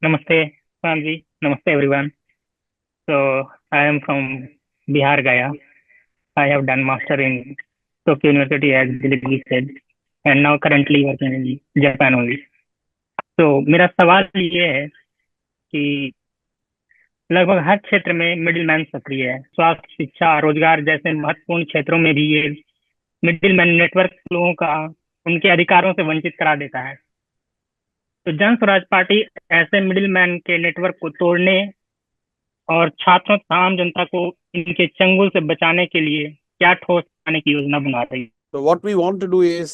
Namaste, Sanji. Namaste, everyone. So, I am from Bihar, Gaya. I have done master in Tokyo University, as Dilip said, and now currently working in Japan only. तो मेरा सवाल ये है कि लगभग हर क्षेत्र में मिडिल मैन सक्रिय है। स्वास्थ्य, शिक्षा, रोजगार जैसे महत्वपूर्ण क्षेत्रों में भी ये मिडिल मैन नेटवर्क लोगों का उनके अधिकारों से वंचित करा देता है। तो जन स्वराज पार्टी ऐसे मिडिल मैन के नेटवर्क को तोड़ने और छात्रों तथा आम जनता को इनके चंगुल से बचाने के लिए क्या ठोस आने की योजना बना रही है? तो what we want to do is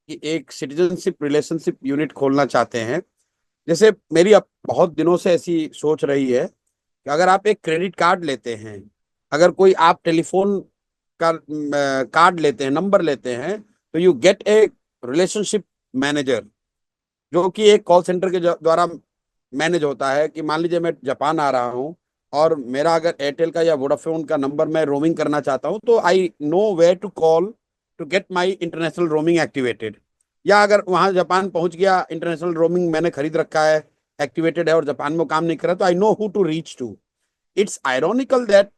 कि एक सिटीजनशिप रिलेशनशिप यूनिट खोलना चाहते हैं। जैसे मेरी अब बहुत दिनों से ऐसी सोच रही है कि अगर आप एक क्रेडिट कार्ड लेते हैं, अगर कोई आप टेलीफोन का कार्ड लेते हैं, नंबर लेते हैं, तो you get A relationship manager जो कि एक कॉल सेंटर के द्वारा मैनेज होता है। कि मान लीजिए मैं जापान आ रहा हूँ और मेरा अगर एयरटेल का या वोडाफोन का नंबर मैं रोमिंग करना चाहता हूँ, तो I know where to call to get my international roaming activated. या अगर वहां जापान पहुंच गया, इंटरनेशनल रोमिंग मैंने खरीद रखा है, एक्टिवेटेड है और जापान में काम नहीं कर रहा, तो I know who to reach to. It's ironical that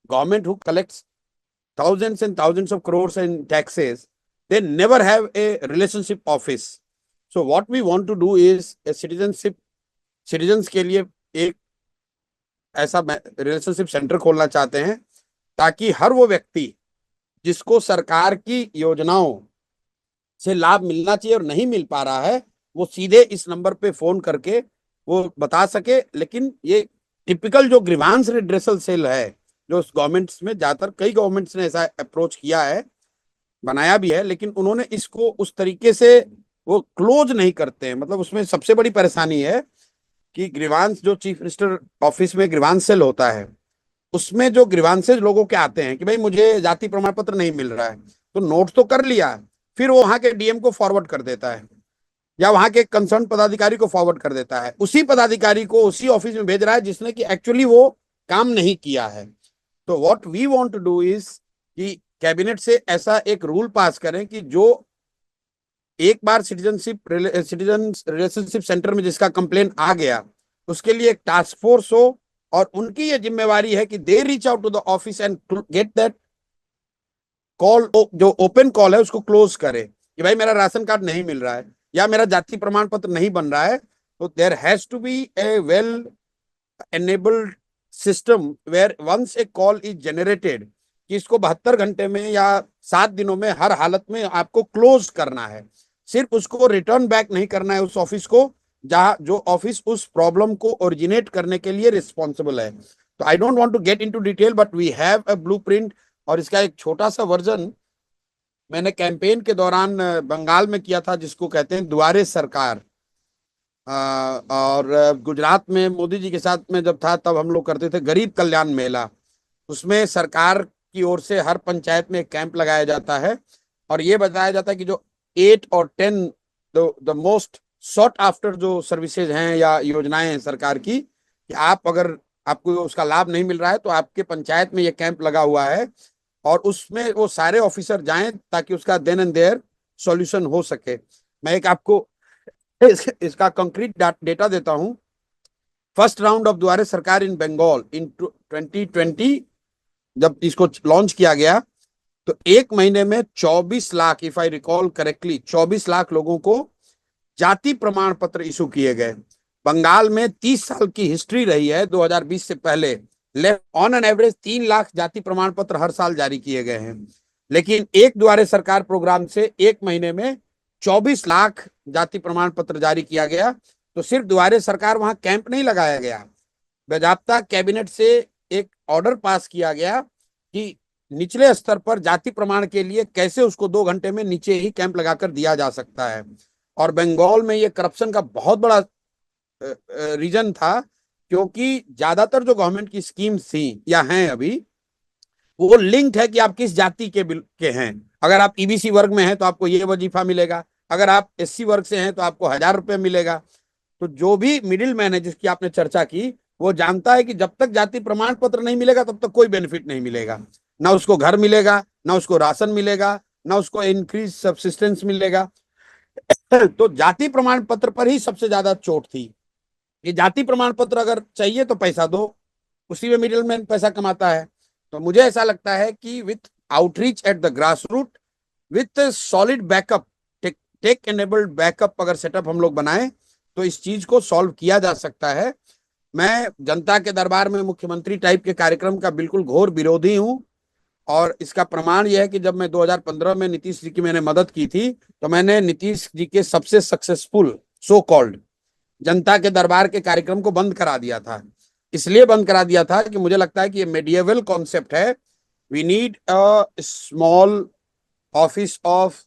government who collects thousands and thousands of crores in taxes, they never have a relationship office. So what we want to do is a citizens के लिए एक ऐसा relationship centre खोलना चाहते हैं, ताकि हर वो व्यक्ति जिसको सरकार की योजनाओं से लाभ मिलना चाहिए और नहीं मिल पा रहा है, वो सीधे इस नंबर पे फोन करके वो बता सके। लेकिन ये टिपिकल जो ग्रीवांस रिड्रेसल सेल है, जो गवर्नमेंट्स में ज्यादातर कई गवर्नमेंट्स ने ऐसा अप्रोच किया है, बनाया भी है, लेकिन उन्होंने इसको उस तरीके से वो क्लोज नहीं करते हैं। मतलब उसमें सबसे बड़ी परेशानी है कि ग्रीवांस जो चीफ मिनिस्टर ऑफिस में ग्रीवांस सेल होता है, उसमें जो ग्रीवांसेज लोगों के आते हैं कि भाई मुझे जाति प्रमाण पत्र नहीं मिल रहा है, तो नोट तो कर लिया, फिर वो वहां के डीएम को फॉरवर्ड कर देता है या वहां के कंसर्न पदाधिकारी को फॉरवर्ड कर देता है। उसी पदाधिकारी को उसी ऑफिस में भेज रहा है जिसने कि एक्चुअली वो काम नहीं किया है। तो what we want to do is कि कैबिनेट से ऐसा एक रूल पास करें कि जो एक बार सिटीजन रिलेशनशिप सेंटर में जिसका कंप्लेन आ गया, उसके लिए एक टास्क फोर्स हो और उनकी ये जिम्मेवारी है कि they reach out to the office and get that call, जो ओपन कॉल है उसको क्लोज करे कि भाई मेरा राशन कार्ड नहीं मिल रहा है या मेरा जाति प्रमाण पत्र नहीं बन रहा है। तो there has to be a well enabled system where once a call is generated कि इसको 72 घंटे में या 7 दिनों में हर हालत में आपको क्लोज करना है। सिर्फ उसको रिटर्न बैक नहीं करना है उस ऑफिस को जहां जो ऑफिस उस प्रॉब्लम को ओरिजिनेट करने के लिए रिस्पॉन्सिबल है। तो I don't want to get into detail, but we have a blueprint और इसका एक छोटा सा वर्जन मैंने कैंपेन के दौरान बंगाल में किया था, जिसको कहते हैं दुआरे सरकार। और गुजरात में मोदी जी के साथ में जब था तब हम लोग करते थे गरीब कल्याण मेला। उसमें सरकार की ओर से हर पंचायत में एक कैंप लगाया जाता है और ये बताया जाता है कि जो 8 और 10 द मोस्ट सॉट आफ्टर जो सर्विसेज हैं या योजनाएं हैं सरकार की, कि आप अगर आपको उसका लाभ नहीं मिल रहा है तो आपके पंचायत में ये कैंप लगा हुआ है और उसमें वो सारे ऑफिसर जाएं ताकि उसका देन एंड देयर सॉल्यूशन हो सके। मैं एक आपको इसका कंक्रीट डेटा देता हूं। फर्स्ट राउंड ऑफ दुआरे सरकार इन बंगाल इन 2020 जब इसको लॉन्च किया गया, तो एक महीने में 24 lakh, if I recall correctly, 24 lakh लोगों को जाति प्रमाण पत्र इशू किए गए। बंगाल में 30 साल की हिस्ट्री रही है, 2020 से पहले ऑन एन एवरेज 3 लाख जाति प्रमाण पत्र हर साल जारी किए गए हैं। लेकिन एक दुआरे सरकार प्रोग्राम से एक महीने में 24 लाख जाति प्रमाण पत्र जारी किया गया। तो सिर्फ दुआरे सरकार, वहां कैंप नहीं लगाया गया, बाकायदा कैबिनेट से एक ऑर्डर पास किया गया कि निचले स्तर पर जाति प्रमाण के लिए कैसे उसको 2 घंटे में नीचे ही कैंप लगाकर दिया जा सकता है। और बंगाल में ये करप्शन का बहुत बड़ा रीजन था, क्योंकि ज्यादातर जो गवर्नमेंट की स्कीम्स थी या हैं अभी, वो लिंक्ड है कि आप किस जाति के हैं। अगर आप ईबीसी वर्ग में हैं तो आपको ये वजीफा मिलेगा, अगर आप एससी वर्ग से हैं तो आपको 1000 रुपये मिलेगा। तो जो भी मिडिल मैन है जिसकी आपने चर्चा की, वो जानता है कि जब तक जाति प्रमाण पत्र नहीं मिलेगा तब तक कोई बेनिफिट नहीं मिलेगा, ना उसको घर मिलेगा, ना उसको राशन मिलेगा, ना उसको इंक्रीज सब्सिस्टेंस मिलेगा। तो जाति प्रमाण पत्र पर ही सबसे ज्यादा चोट थी। ये जाति प्रमाण पत्र अगर चाहिए तो पैसा दो, उसी में मिडिल मैन पैसा कमाता है। तो मुझे ऐसा लगता है कि with outreach at the grass root, with solid backup, tech enabled backup अगर सेटअप हम लोग बनाएं तो इस चीज को सॉल्व किया जा सकता है। मैं जनता के दरबार में मुख्यमंत्री टाइप के कार्यक्रम का बिल्कुल घोर विरोधी हूं, और इसका प्रमाण यह है कि जब मैं 2015 में नीतीश जी की मैंने मदद की थी, तो मैंने नीतीश जी के सबसे सक्सेसफुल सो कॉल्ड जनता के दरबार के कार्यक्रम को बंद करा दिया था। इसलिए बंद करा दिया था कि मुझे लगता है कि ये मेडिएवल कॉन्सेप्ट है। We need a small office of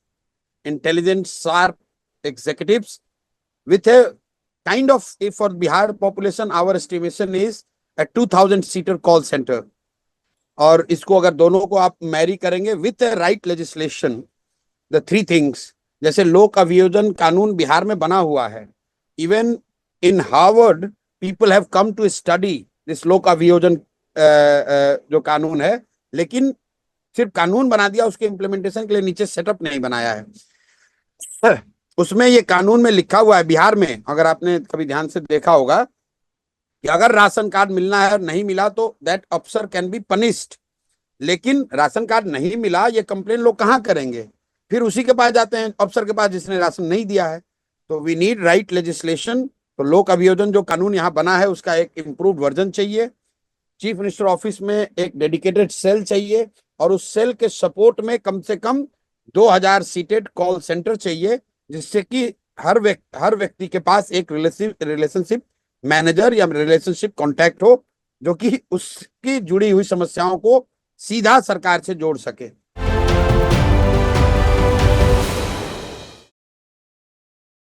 intelligent sharp executives with a kind of, if for Bihar population our estimation is a 2000 seater call center, और इसको अगर दोनों को आप मैरी करेंगे with right legislation, the three things, जैसे लोक अभियोजन कानून बिहार में बना हुआ है, even in Harvard people have come to study this लोक अभियोजन जो कानून है, लेकिन सिर्फ कानून बना दिया, उसके इम्प्लीमेंटेशन के लिए नीचे सेटअप नहीं बनाया है। उसमें ये कानून में लिखा हुआ है बिहार में, अगर आपने कभी ध्यान से देखा होगा, कि अगर राशन कार्ड मिलना है और नहीं मिला तो दैट अफसर कैन बी पनिश्ड। लेकिन राशन कार्ड नहीं मिला, ये कंप्लेन लोग कहाँ करेंगे? फिर उसी के पास जाते हैं, अफसर के पास जिसने राशन नहीं दिया है। तो वी नीड राइट लेजिस्लेशन। तो लोक अभियोजन जो कानून यहाँ बना है उसका एक इम्प्रूव्ड वर्जन चाहिए। चीफ मिनिस्टर ऑफिस में एक डेडिकेटेड सेल चाहिए, और उस सेल के सपोर्ट में कम से कम 2000 सीटेड कॉल सेंटर चाहिए, जिससे कि हर व्यक्ति के पास एक रिलेशनशिप मैनेजर या रिलेशनशिप कॉन्टैक्ट हो, जो कि उसकी जुड़ी हुई समस्याओं को सीधा सरकार से जोड़ सके।